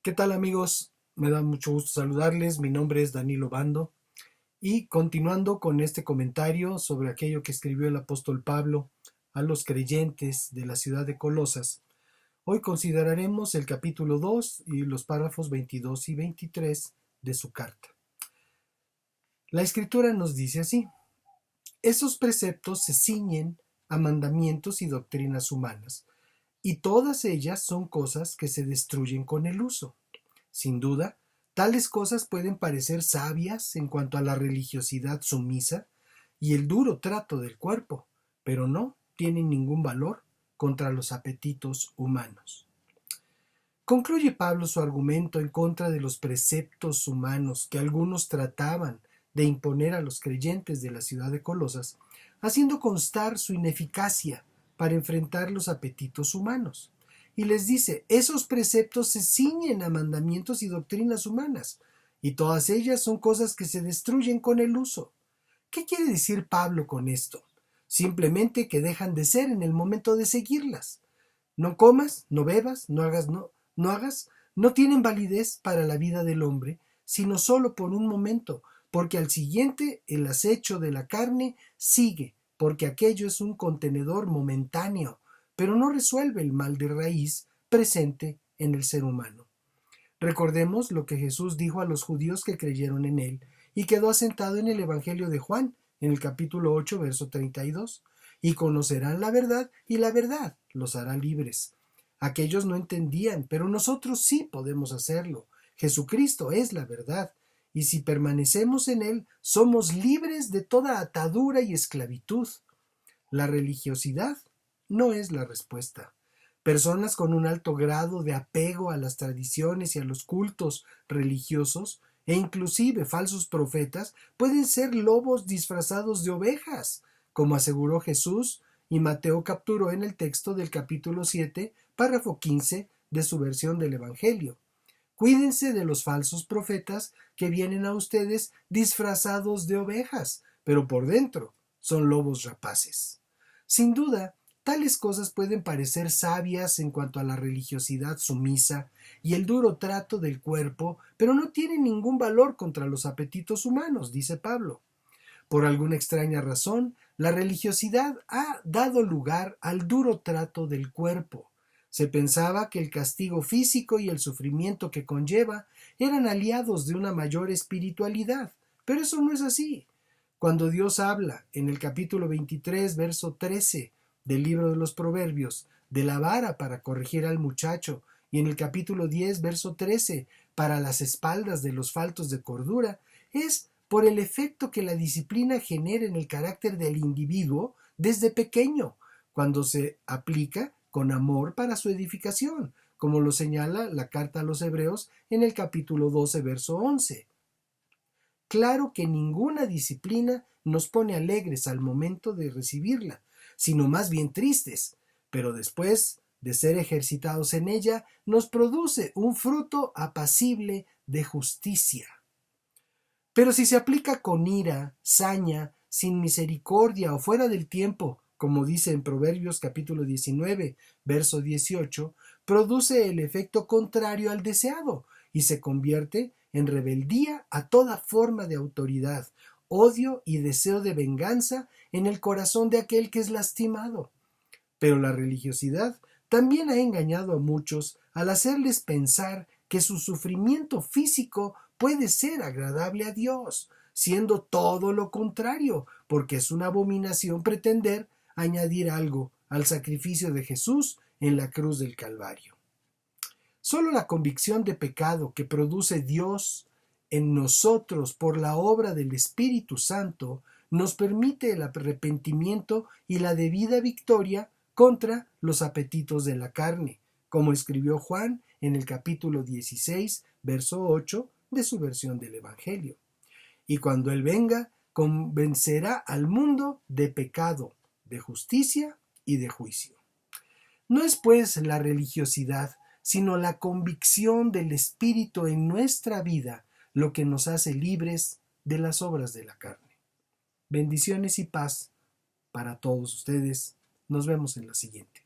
¿Qué tal amigos? Me da mucho gusto saludarles. Mi nombre es Danilo Bando y continuando con este comentario sobre aquello que escribió el apóstol Pablo a los creyentes de la ciudad de Colosas, hoy consideraremos el capítulo 2 y los párrafos 22 y 23 de su carta. La escritura nos dice así: esos preceptos se ciñen a mandamientos y doctrinas humanas, y todas ellas son cosas que se destruyen con el uso. Sin duda, tales cosas pueden parecer sabias en cuanto a la religiosidad sumisa y el duro trato del cuerpo, pero no tienen ningún valor contra los apetitos humanos. Concluye Pablo su argumento en contra de los preceptos humanos que algunos trataban de imponer a los creyentes de la ciudad de Colosas, haciendo constar su ineficacia para enfrentar los apetitos humanos. Y les dice, esos preceptos se ciñen a mandamientos y doctrinas humanas, y todas ellas son cosas que se destruyen con el uso. ¿Qué quiere decir Pablo con esto? Simplemente que dejan de ser en el momento de seguirlas. No comas, no bebas, no hagas, no tienen validez para la vida del hombre, sino solo por un momento, porque al siguiente el acecho de la carne sigue, porque aquello es un contenedor momentáneo, pero no resuelve el mal de raíz presente en el ser humano. Recordemos lo que Jesús dijo a los judíos que creyeron en él y quedó asentado en el Evangelio de Juan, en el capítulo 8, verso 32. Y conocerán la verdad, y la verdad los hará libres. Aquellos no entendían, pero nosotros sí podemos hacerlo. Jesucristo es la verdad, y si permanecemos en él, somos libres de toda atadura y esclavitud. La religiosidad no es la respuesta. Personas con un alto grado de apego a las tradiciones y a los cultos religiosos, e inclusive falsos profetas, pueden ser lobos disfrazados de ovejas, como aseguró Jesús y Mateo capturó en el texto del capítulo 7, párrafo 15 de su versión del Evangelio. Cuídense de los falsos profetas que vienen a ustedes disfrazados de ovejas, pero por dentro son lobos rapaces. Sin duda, tales cosas pueden parecer sabias en cuanto a la religiosidad sumisa y el duro trato del cuerpo, pero no tienen ningún valor contra los apetitos humanos, dice Pablo. Por alguna extraña razón, la religiosidad ha dado lugar al duro trato del cuerpo. Se pensaba que el castigo físico y el sufrimiento que conlleva eran aliados de una mayor espiritualidad, pero eso no es así. Cuando Dios habla en el capítulo 23, verso 13 del libro de los Proverbios, de la vara para corregir al muchacho, y en el capítulo 10, verso 13, para las espaldas de los faltos de cordura, es por el efecto que la disciplina genera en el carácter del individuo desde pequeño, cuando se aplica con amor para su edificación, como lo señala la carta a los Hebreos en el capítulo 12, verso 11. Claro que ninguna disciplina nos pone alegres al momento de recibirla, sino más bien tristes, pero después de ser ejercitados en ella, nos produce un fruto apacible de justicia. Pero si se aplica con ira, saña, sin misericordia o fuera del tiempo, como dice en Proverbios capítulo 19, verso 18, produce el efecto contrario al deseado y se convierte en rebeldía a toda forma de autoridad, odio y deseo de venganza en el corazón de aquel que es lastimado. Pero la religiosidad también ha engañado a muchos al hacerles pensar que su sufrimiento físico puede ser agradable a Dios, siendo todo lo contrario, porque es una abominación pretender añadir algo al sacrificio de Jesús en la cruz del Calvario. Solo la convicción de pecado que produce Dios en nosotros por la obra del Espíritu Santo nos permite el arrepentimiento y la debida victoria contra los apetitos de la carne, como escribió Juan en el capítulo 16, verso 8 de su versión del Evangelio. Y cuando Él venga, convencerá al mundo de pecado, de justicia y de juicio. No es pues la religiosidad, sino la convicción del Espíritu en nuestra vida lo que nos hace libres de las obras de la carne. Bendiciones y paz para todos ustedes. Nos vemos en la siguiente.